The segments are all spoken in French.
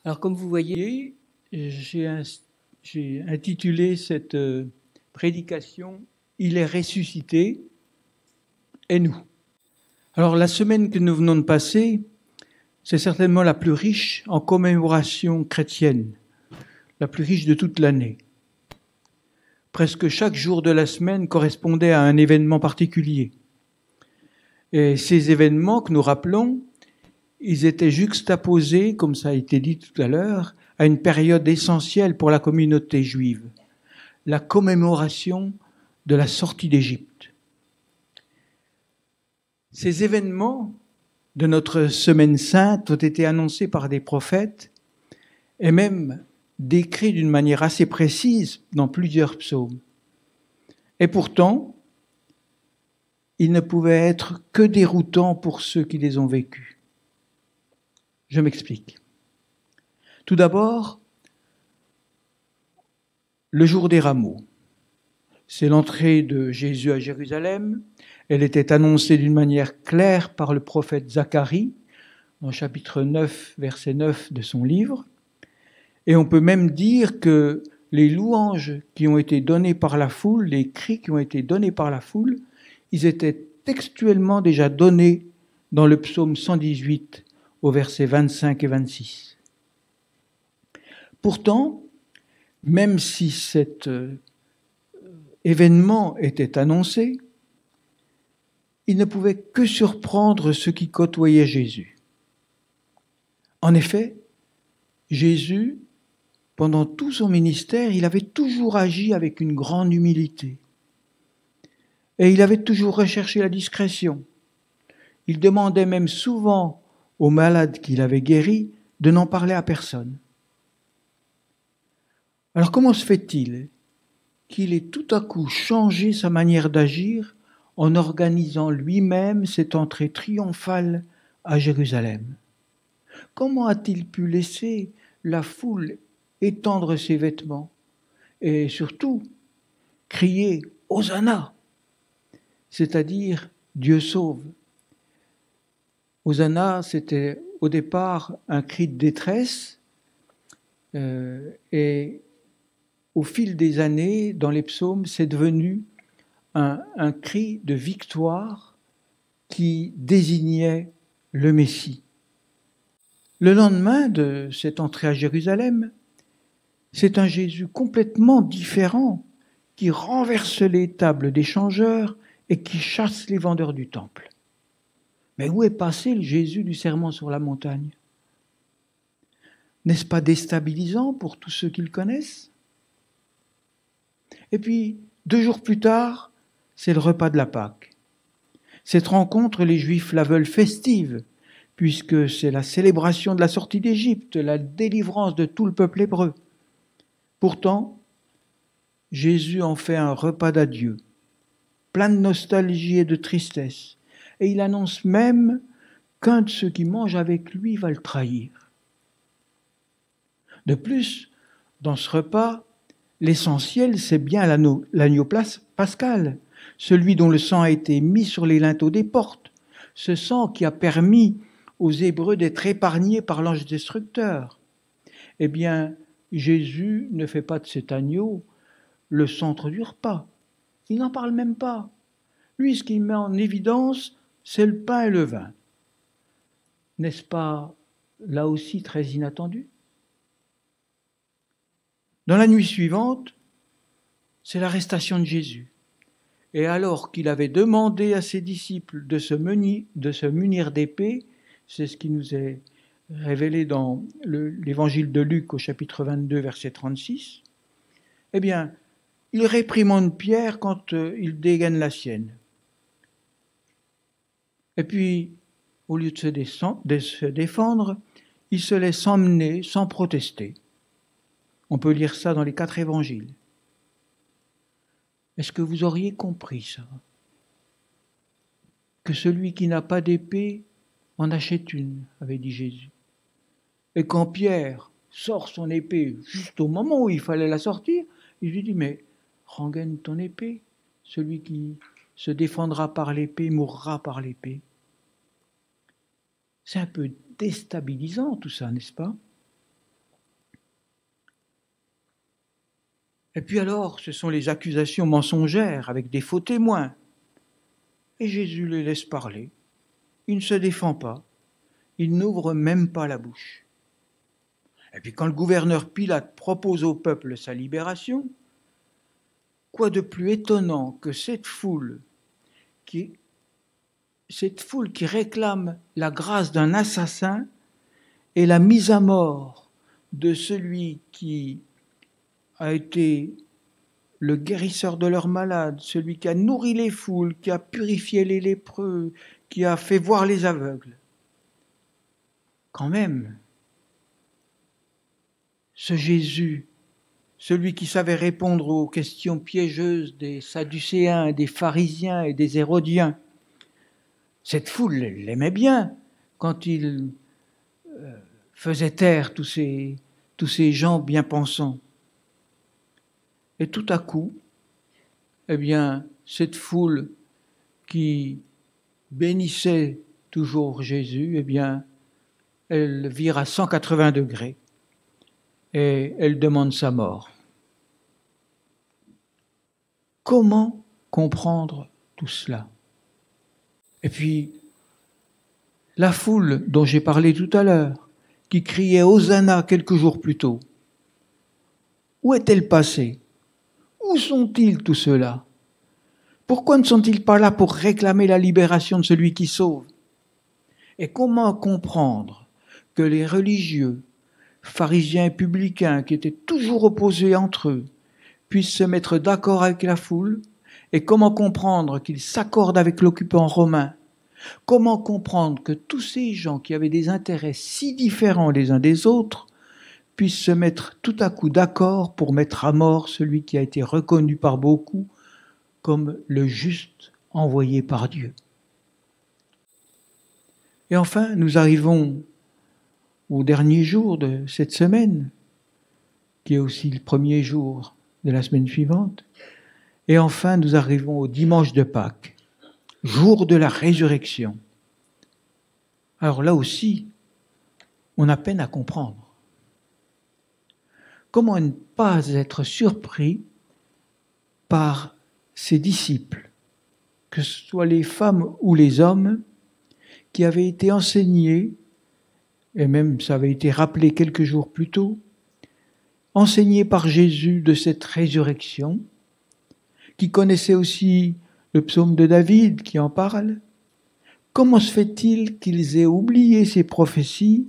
Alors, comme vous voyez, j'ai intitulé cette prédication « Il est ressuscité et nous ». Alors, la semaine que nous venons de passer, c'est certainement la plus riche en commémoration chrétienne, la plus riche de toute l'année. Presque chaque jour de la semaine correspondait à un événement particulier. Et ces événements que nous rappelons, ils étaient juxtaposés, comme ça a été dit tout à l'heure, à une période essentielle pour la communauté juive, la commémoration de la sortie d'Égypte. Ces événements de notre semaine sainte ont été annoncés par des prophètes et même décrits d'une manière assez précise dans plusieurs psaumes. Et pourtant, ils ne pouvaient être que déroutants pour ceux qui les ont vécus. Je m'explique. Tout d'abord, le jour des rameaux. C'est l'entrée de Jésus à Jérusalem. Elle était annoncée d'une manière claire par le prophète Zacharie, dans le chapitre 9, verset 9 de son livre. Et on peut même dire que les louanges qui ont été données par la foule, les cris qui ont été donnés par la foule, ils étaient textuellement déjà donnés dans le psaume 118, au verset 25 et 26. Pourtant, même si cet événement était annoncé, il ne pouvait que surprendre ceux qui côtoyaient Jésus. En effet, Jésus, pendant tout son ministère, il avait toujours agi avec une grande humilité. Et il avait toujours recherché la discrétion. Il demandait même souvent aux malades qu'il avait guéris de n'en parler à personne. Alors comment se fait-il qu'il ait tout à coup changé sa manière d'agir en organisant lui-même cette entrée triomphale à Jérusalem? Comment a-t-il pu laisser la foule étendre ses vêtements et surtout crier « Hosanna », c'est-à-dire « Dieu sauve ». Hosanna, c'était au départ un cri de détresse et au fil des années, dans les psaumes, c'est devenu un cri de victoire qui désignait le Messie. Le lendemain de cette entrée à Jérusalem, c'est un Jésus complètement différent qui renverse les tables des changeurs et qui chasse les vendeurs du temple. Mais où est passé le Jésus du sermon sur la montagne? N'est-ce pas déstabilisant pour tous ceux qui le connaissent? Et puis, 2 jours plus tard, c'est le repas de la Pâque. Cette rencontre, les Juifs la veulent festive, puisque c'est la célébration de la sortie d'Égypte, la délivrance de tout le peuple hébreu. Pourtant, Jésus en fait un repas d'adieu, plein de nostalgie et de tristesse. Et il annonce même qu'un de ceux qui mangent avec lui va le trahir. De plus, dans ce repas, l'essentiel, c'est bien l'agneau pascal, celui dont le sang a été mis sur les linteaux des portes, ce sang qui a permis aux Hébreux d'être épargnés par l'ange destructeur. Eh bien, Jésus ne fait pas de cet agneau le centre du repas. Il n'en parle même pas. Lui, ce qu'il met en évidence, c'est le pain et le vin. N'est-ce pas là aussi très inattendu? Dans la nuit suivante, c'est l'arrestation de Jésus. Et alors qu'il avait demandé à ses disciples de se munir d'épée, c'est ce qui nous est révélé dans l'évangile de Luc au chapitre 22, verset 36, eh bien, il réprimande Pierre quand il dégaine la sienne. Et puis, au lieu de se défendre, il se laisse emmener sans protester. On peut lire ça dans les 4 évangiles. Est-ce que vous auriez compris ça? Que celui qui n'a pas d'épée en achète une, avait dit Jésus. Et quand Pierre sort son épée juste au moment où il fallait la sortir, il lui dit, mais rengaine ton épée. Celui qui se défendra par l'épée mourra par l'épée. C'est un peu déstabilisant tout ça, n'est-ce pas? Et puis alors, ce sont les accusations mensongères avec des faux témoins. Et Jésus les laisse parler. Il ne se défend pas. Il n'ouvre même pas la bouche. Et puis quand le gouverneur Pilate propose au peuple sa libération, quoi de plus étonnant que cette foule qui réclame la grâce d'un assassin et la mise à mort de celui qui a été le guérisseur de leurs malades, celui qui a nourri les foules, qui a purifié les lépreux, qui a fait voir les aveugles. Quand même, ce Jésus, celui qui savait répondre aux questions piégeuses des Sadducéens, des pharisiens et des Hérodiens, cette foule l'aimait bien quand il faisait taire tous ces gens bien pensants. Et tout à coup, eh bien, cette foule qui bénissait toujours Jésus, eh bien, elle vire à 180 degrés et elle demande sa mort. Comment comprendre tout cela? Et puis, la foule dont j'ai parlé tout à l'heure, qui criait Hosanna quelques jours plus tôt, où est-elle passée? Où sont-ils tous ceux-là? Pourquoi ne sont-ils pas là pour réclamer la libération de celui qui sauve? Et comment comprendre que les religieux, pharisiens et publicains, qui étaient toujours opposés entre eux, puissent se mettre d'accord avec la foule? Et comment comprendre qu'ils s'accordent avec l'occupant romain? Comment comprendre que tous ces gens qui avaient des intérêts si différents les uns des autres puissent se mettre tout à coup d'accord pour mettre à mort celui qui a été reconnu par beaucoup comme le juste envoyé par Dieu? Et enfin, nous arrivons au dernier jour de cette semaine, qui est aussi le premier jour de la semaine suivante. Et enfin, nous arrivons au dimanche de Pâques, jour de la résurrection. Alors là aussi, on a peine à comprendre. Comment ne pas être surpris par ses disciples, que ce soit les femmes ou les hommes, qui avaient été enseignés, et même ça avait été rappelé quelques jours plus tôt, enseignés par Jésus de cette résurrection, qui connaissaient aussi le psaume de David qui en parle. Comment se fait-il qu'ils aient oublié ces prophéties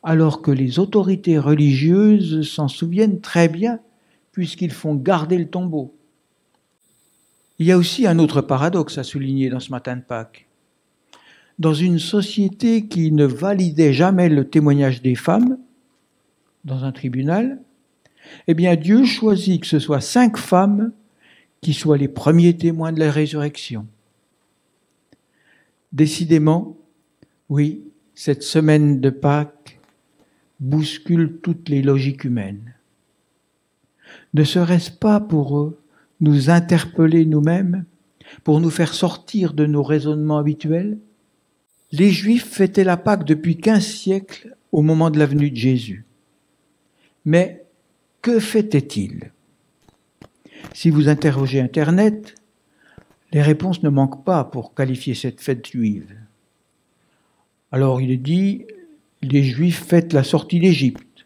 alors que les autorités religieuses s'en souviennent très bien puisqu'ils font garder le tombeau? Il y a aussi un autre paradoxe à souligner dans ce matin de Pâques. Dans une société qui ne validait jamais le témoignage des femmes dans un tribunal, eh bien Dieu choisit que ce soit 5 femmes qui soient les premiers témoins de la résurrection. Décidément, oui, cette semaine de Pâques bouscule toutes les logiques humaines. Ne serait-ce pas pour nous interpeller nous-mêmes, pour nous faire sortir de nos raisonnements habituels? Les Juifs fêtaient la Pâque depuis 15 siècles au moment de la venue de Jésus. Mais que fêtaient-ils? Si vous interrogez Internet, les réponses ne manquent pas pour qualifier cette fête juive. Alors il est dit, les Juifs fêtent la sortie d'Égypte.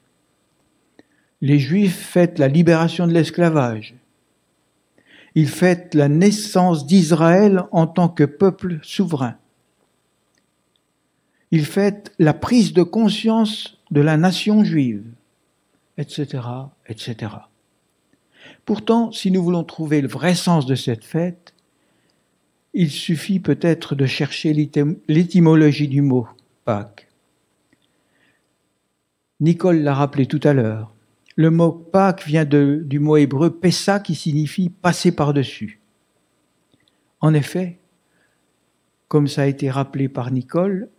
Les Juifs fêtent la libération de l'esclavage. Ils fêtent la naissance d'Israël en tant que peuple souverain. Ils fêtent la prise de conscience de la nation juive, etc., etc. Pourtant, si nous voulons trouver le vrai sens de cette fête, il suffit peut-être de chercher l'étymologie du mot Pâques. Nicole l'a rappelé tout à l'heure. Le mot Pâques vient du mot hébreu Pessa qui signifie passer par-dessus. En effet, comme ça a été rappelé par Nicole,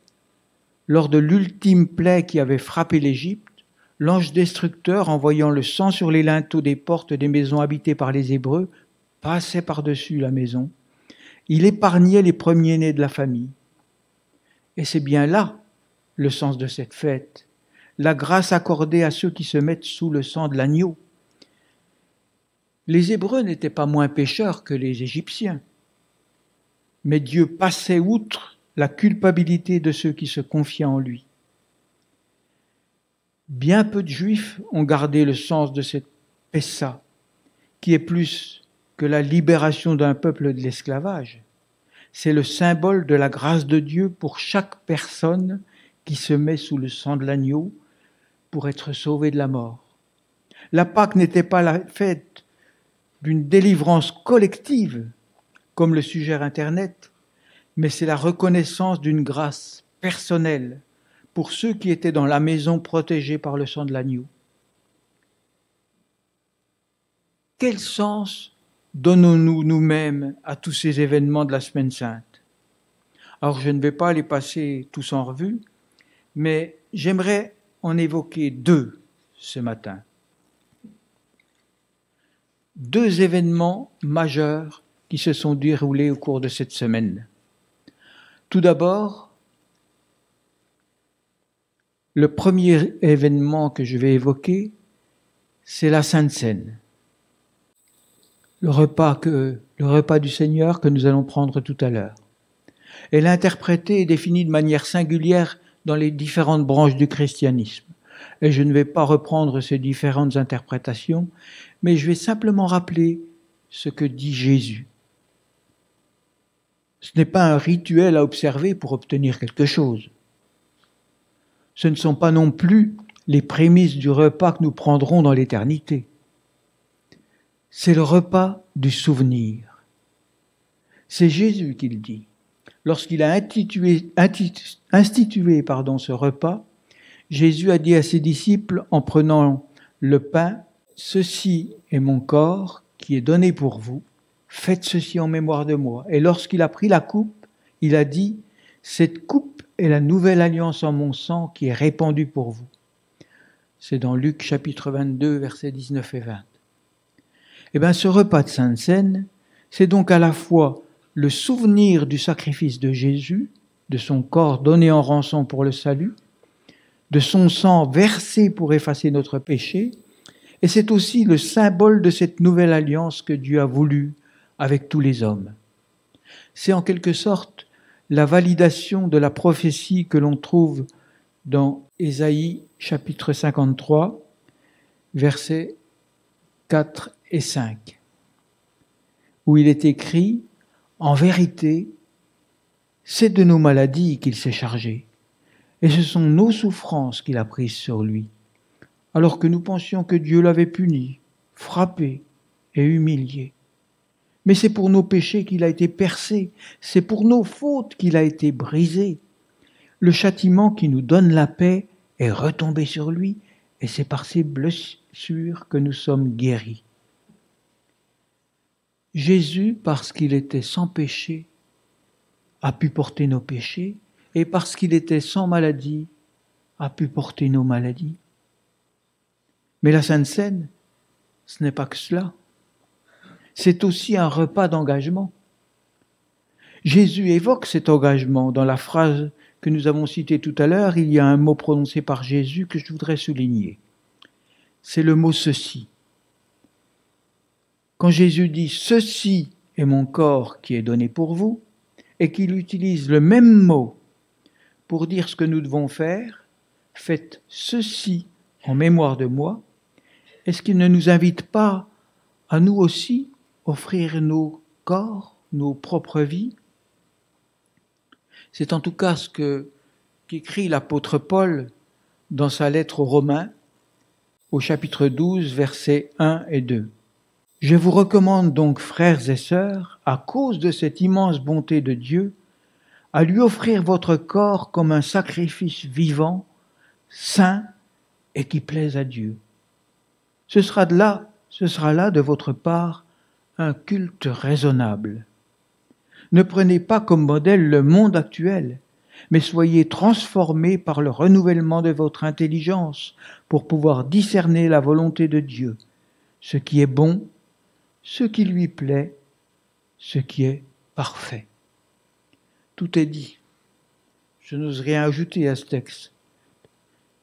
lors de l'ultime plaie qui avait frappé l'Égypte, l'ange destructeur, en voyant le sang sur les linteaux des portes des maisons habitées par les Hébreux, passait par-dessus la maison. Il épargnait les premiers-nés de la famille. Et c'est bien là le sens de cette fête, la grâce accordée à ceux qui se mettent sous le sang de l'agneau. Les Hébreux n'étaient pas moins pécheurs que les Égyptiens, mais Dieu passait outre la culpabilité de ceux qui se confiaient en lui. Bien peu de Juifs ont gardé le sens de cette Pessa, qui est plus que la libération d'un peuple de l'esclavage. C'est le symbole de la grâce de Dieu pour chaque personne qui se met sous le sang de l'agneau pour être sauvée de la mort. La Pâque n'était pas la fête d'une délivrance collective, comme le suggère Internet, mais c'est la reconnaissance d'une grâce personnelle pour ceux qui étaient dans la maison protégée par le sang de l'agneau. Quel sens donnons-nous nous-mêmes à tous ces événements de la Semaine Sainte? Alors je ne vais pas les passer tous en revue, mais j'aimerais en évoquer deux ce matin. Deux événements majeurs qui se sont déroulés au cours de cette semaine. Tout d'abord, le premier événement que je vais évoquer, c'est la Sainte Seine. Le repas du Seigneur que nous allons prendre tout à l'heure. Elle est interprétée et définie de manière singulière dans les différentes branches du christianisme. Et je ne vais pas reprendre ces différentes interprétations, mais je vais simplement rappeler ce que dit Jésus. Ce n'est pas un rituel à observer pour obtenir quelque chose. Ce ne sont pas non plus les prémices du repas que nous prendrons dans l'éternité. C'est le repas du souvenir. C'est Jésus qui le dit. Lorsqu'il a institué ce repas, Jésus a dit à ses disciples en prenant le pain, « Ceci est mon corps qui est donné pour vous, faites ceci en mémoire de moi. » Et lorsqu'il a pris la coupe, il a dit, « Cette coupe est la nouvelle alliance en mon sang qui est répandue pour vous. » C'est dans Luc chapitre 22, versets 19 et 20. Eh bien, ce repas de Sainte Seine, c'est donc à la fois le souvenir du sacrifice de Jésus, de son corps donné en rançon pour le salut, de son sang versé pour effacer notre péché, et c'est aussi le symbole de cette nouvelle alliance que Dieu a voulu avec tous les hommes. C'est en quelque sorte la validation de la prophétie que l'on trouve dans Ésaïe chapitre 53, versets 4 et 5, où il est écrit « En vérité, c'est de nos maladies qu'il s'est chargé, et ce sont nos souffrances qu'il a prises sur lui, alors que nous pensions que Dieu l'avait puni, frappé et humilié. Mais c'est pour nos péchés qu'il a été percé, c'est pour nos fautes qu'il a été brisé. Le châtiment qui nous donne la paix est retombé sur lui, et c'est par ses blessures que nous sommes guéris. » Jésus, parce qu'il était sans péché, a pu porter nos péchés, et parce qu'il était sans maladie, a pu porter nos maladies. Mais la Sainte Seine, ce n'est pas que cela. C'est aussi un repas d'engagement. Jésus évoque cet engagement. Dans la phrase que nous avons citée tout à l'heure, il y a un mot prononcé par Jésus que je voudrais souligner. C'est le mot « ceci ». Quand Jésus dit « Ceci est mon corps qui est donné pour vous », et qu'il utilise le même mot pour dire ce que nous devons faire, « Faites ceci en mémoire de moi », est-ce qu'il ne nous invite pas à nous aussi offrir nos corps, nos propres vies? C'est en tout cas ce qu'écrit l'apôtre Paul dans sa lettre aux Romains, au chapitre 12, versets 1 et 2. « Je vous recommande donc, frères et sœurs, à cause de cette immense bonté de Dieu, à lui offrir votre corps comme un sacrifice vivant, saint et qui plaise à Dieu. Ce sera là de votre part un culte raisonnable. Ne prenez pas comme modèle le monde actuel, mais soyez transformés par le renouvellement de votre intelligence pour pouvoir discerner la volonté de Dieu, ce qui est bon, ce qui lui plaît, ce qui est parfait. » Tout est dit. Je n'ose rien ajouter à ce texte.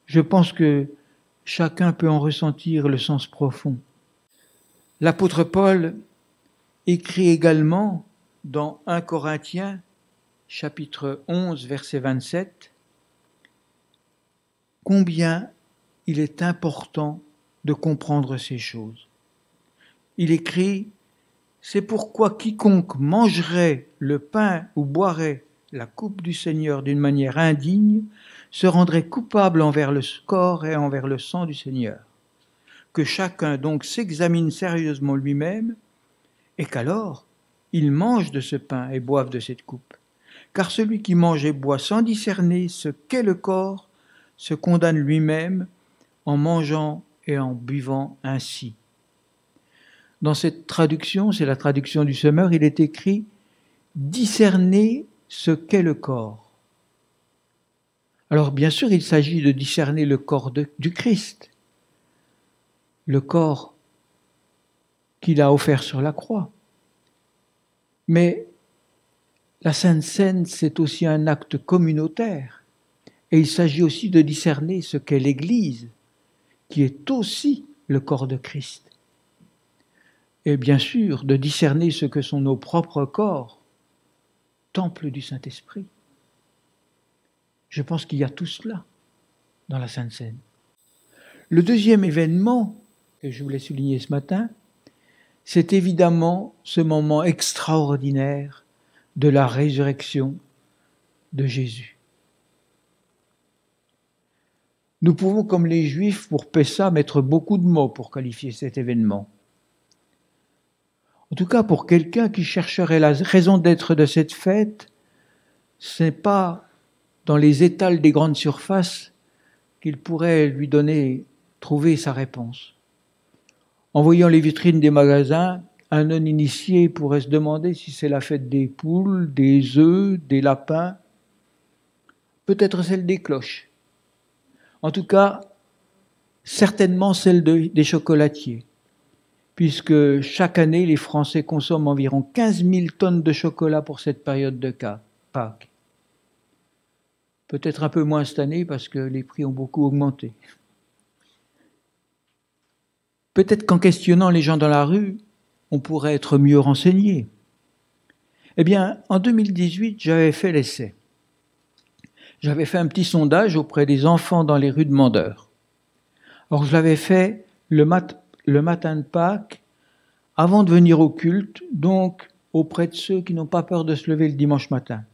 Je pense que chacun peut en ressentir le sens profond. L'apôtre Paul écrit également dans 1 Corinthiens, chapitre 11, verset 27, « Combien il est important de comprendre ces choses. » Il écrit « C'est pourquoi quiconque mangerait le pain ou boirait la coupe du Seigneur d'une manière indigne se rendrait coupable envers le corps et envers le sang du Seigneur. Que chacun donc s'examine sérieusement lui-même et qu'alors il mange de ce pain et boive de cette coupe. Car celui qui mange et boit sans discerner ce qu'est le corps se condamne lui-même en mangeant et en buvant ainsi. » Dans cette traduction, c'est la traduction du Semeur, il est écrit « discerner ce qu'est le corps ». Alors bien sûr, il s'agit de discerner le corps du Christ, le corps qu'il a offert sur la croix. Mais la Sainte Seine, c'est aussi un acte communautaire. Et il s'agit aussi de discerner ce qu'est l'Église, qui est aussi le corps de Christ. Et bien sûr, de discerner ce que sont nos propres corps, temple du Saint-Esprit. Je pense qu'il y a tout cela dans la Sainte Seine. Le deuxième événement que je voulais souligner ce matin, c'est évidemment ce moment extraordinaire de la résurrection de Jésus. Nous pouvons, comme les Juifs, pour Pessa, mettre beaucoup de mots pour qualifier cet événement. En tout cas, pour quelqu'un qui chercherait la raison d'être de cette fête, ce n'est pas dans les étals des grandes surfaces qu'il pourrait lui trouver sa réponse. En voyant les vitrines des magasins, un non-initié pourrait se demander si c'est la fête des poules, des œufs, des lapins, peut-être celle des cloches. En tout cas, certainement celle des chocolatiers, puisque chaque année, les Français consomment environ 15 000 tonnes de chocolat pour cette période de Pâques. Peut-être un peu moins cette année, parce que les prix ont beaucoup augmenté. Peut-être qu'en questionnant les gens dans la rue, on pourrait être mieux renseigné. Eh bien, en 2018, j'avais fait l'essai. J'avais fait un petit sondage auprès des enfants dans les rues de Mandeure. Alors, je l'avais fait le matin de Pâques, avant de venir au culte, donc auprès de ceux qui n'ont pas peur de se lever le dimanche matin.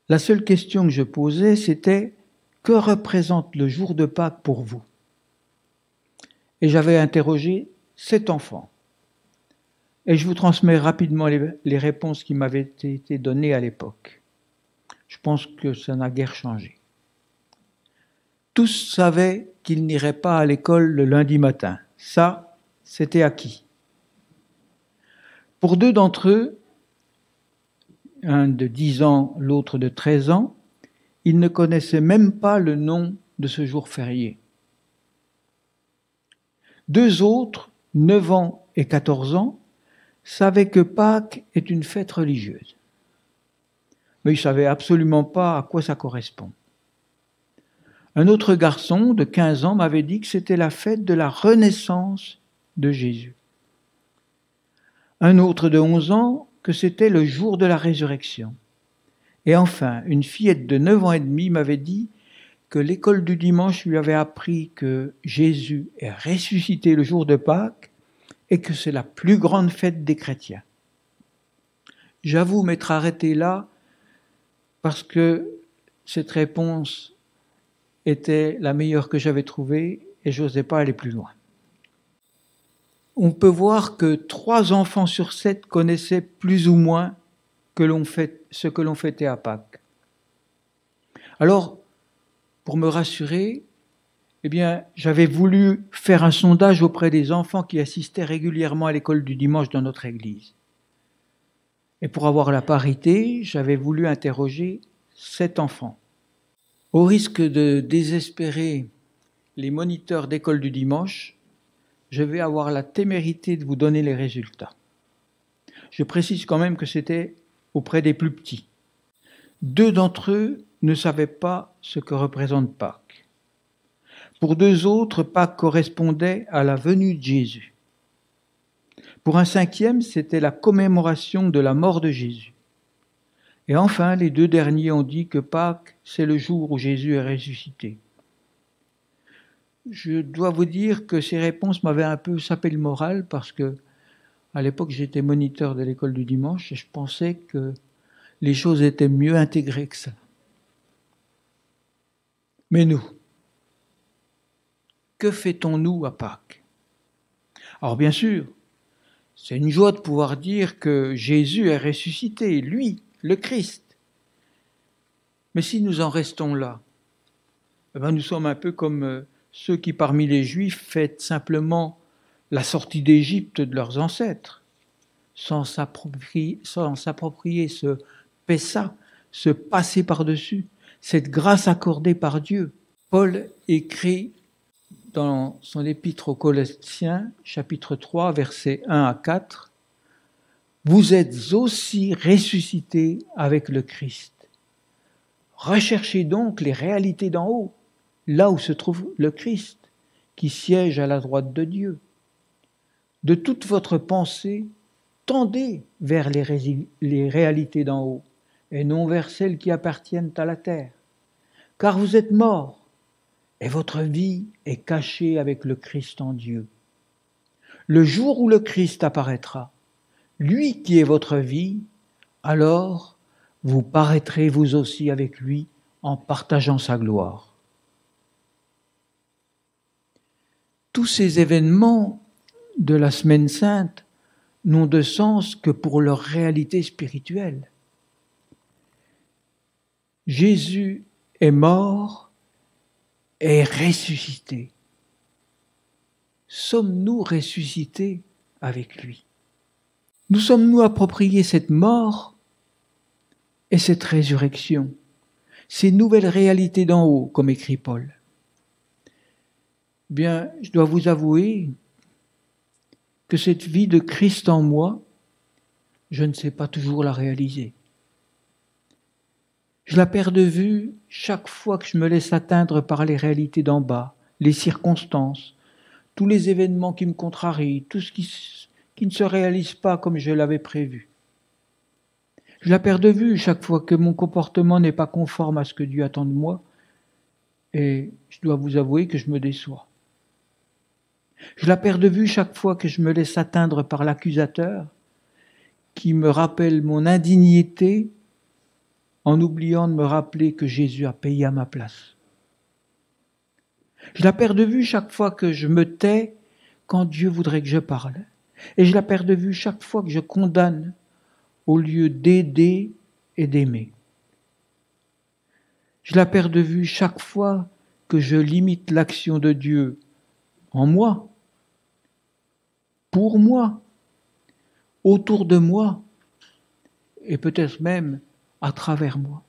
La seule question que je posais, c'était « Que représente le jour de Pâques pour vous ?» Et j'avais interrogé 7 enfants. Et je vous transmets rapidement les réponses qui m'avaient été données à l'époque. Je pense que ça n'a guère changé. Tous savaient qu'ils n'iraient pas à l'école le lundi matin. Ça, c'était acquis. Pour 2 d'entre eux, un de 10 ans, l'autre de 13 ans, ils ne connaissaient même pas le nom de ce jour férié. 2 autres, 9 ans et 14 ans, savaient que Pâques est une fête religieuse. Mais ils ne savaient absolument pas à quoi ça correspond. Un autre garçon de 15 ans m'avait dit que c'était la fête de la renaissance de Jésus. Un autre de 11 ans que c'était le jour de la résurrection. Et enfin, une fillette de 9 ans et demi m'avait dit que l'école du dimanche lui avait appris que Jésus est ressuscité le jour de Pâques et que c'est la plus grande fête des chrétiens. J'avoue m'être arrêté là parce que cette réponse était la meilleure que j'avais trouvée et je n'osais pas aller plus loin. On peut voir que 3 enfants sur 7 connaissaient plus ou moins ce que l'on fêtait à Pâques. Alors, pour me rassurer, j'avais voulu faire un sondage auprès des enfants qui assistaient régulièrement à l'école du dimanche dans notre église. Et pour avoir la parité, j'avais voulu interroger 7 enfants. Au risque de désespérer les moniteurs d'école du dimanche, je vais avoir la témérité de vous donner les résultats. Je précise quand même que c'était auprès des plus petits. 2 d'entre eux ne savaient pas ce que représente Pâques. Pour 2 autres, Pâques correspondait à la venue de Jésus. Pour un cinquième, c'était la commémoration de la mort de Jésus. Et enfin, les deux derniers ont dit que Pâques, c'est le jour où Jésus est ressuscité. Je dois vous dire que ces réponses m'avaient un peu sapé le moral parce que, à l'époque, j'étais moniteur de l'école du dimanche et je pensais que les choses étaient mieux intégrées que ça. Mais nous, que fait-on-nous à Pâques? Alors bien sûr, c'est une joie de pouvoir dire que Jésus est ressuscité, lui, le Christ. Mais si nous en restons là, nous sommes un peu comme ceux qui, parmi les Juifs, fêtent simplement la sortie d'Égypte de leurs ancêtres, sans s'approprier ce Pessa, ce passer par-dessus, cette grâce accordée par Dieu. Paul écrit dans son épître aux Colossiens, chapitre 3, versets 1 à 4, « Vous êtes aussi ressuscités avec le Christ. Recherchez donc les réalités d'en haut, là où se trouve le Christ, qui siège à la droite de Dieu. De toute votre pensée, tendez vers les réalités d'en haut, et non vers celles qui appartiennent à la terre. Car vous êtes morts, et votre vie est cachée avec le Christ en Dieu. Le jour où le Christ apparaîtra, lui qui est votre vie, alors vous paraîtrez vous aussi avec lui en partageant sa gloire. » Tous ces événements de la Semaine Sainte n'ont de sens que pour leur réalité spirituelle. Jésus est mort et ressuscité. Sommes-nous ressuscités avec lui? Nous sommes-nous appropriés cette mort et cette résurrection, ces nouvelles réalités d'en haut, comme écrit Paul? Bien, je dois vous avouer que cette vie de Christ en moi, je ne sais pas toujours la réaliser. Je la perds de vue chaque fois que je me laisse atteindre par les réalités d'en bas, les circonstances, tous les événements qui me contrarient, tout ce qui ne se réalise pas comme je l'avais prévu. Je la perds de vue chaque fois que mon comportement n'est pas conforme à ce que Dieu attend de moi, et je dois vous avouer que je me déçois. Je la perds de vue chaque fois que je me laisse atteindre par l'accusateur, qui me rappelle mon indignité en oubliant de me rappeler que Jésus a payé à ma place. Je la perds de vue chaque fois que je me tais quand Dieu voudrait que je parle. Et je la perds de vue chaque fois que je condamne au lieu d'aider et d'aimer. Je la perds de vue chaque fois que je limite l'action de Dieu en moi, pour moi, autour de moi, et peut-être même à travers moi.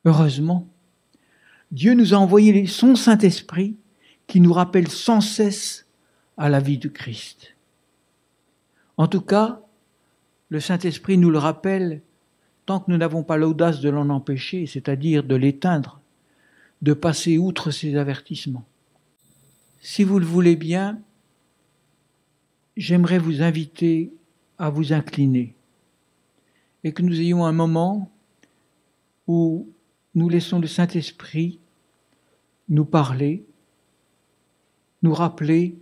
Heureusement, Dieu nous a envoyé son Saint-Esprit qui nous rappelle sans cesse à la vie du Christ. En tout cas, le Saint-Esprit nous le rappelle tant que nous n'avons pas l'audace de l'en empêcher, c'est-à-dire de l'éteindre, de passer outre ses avertissements. Si vous le voulez bien, j'aimerais vous inviter à vous incliner et que nous ayons un moment où nous laissons le Saint-Esprit nous parler, nous rappeler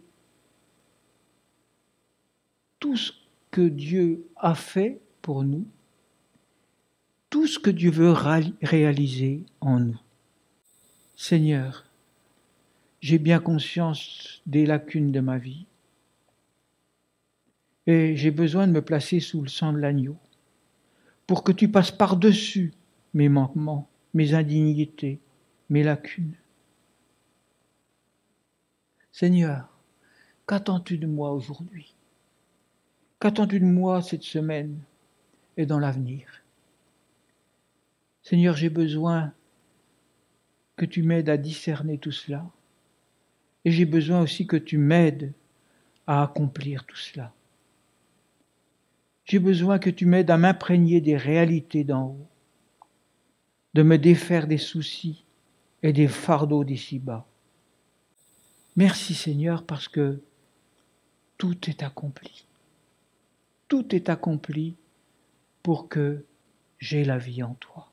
tout ce que Dieu a fait pour nous, tout ce que Dieu veut réaliser en nous. Seigneur, j'ai bien conscience des lacunes de ma vie et j'ai besoin de me placer sous le sang de l'agneau pour que tu passes par-dessus mes manquements, mes indignités, mes lacunes. Seigneur, qu'attends-tu de moi aujourd'hui? Qu'attends-tu de moi cette semaine et dans l'avenir? Seigneur, j'ai besoin que tu m'aides à discerner tout cela. Et j'ai besoin aussi que tu m'aides à accomplir tout cela. J'ai besoin que tu m'aides à m'imprégner des réalités d'en haut, de me défaire des soucis et des fardeaux d'ici-bas. Merci Seigneur parce que tout est accompli. Tout est accompli pour que j'ai la vie en toi.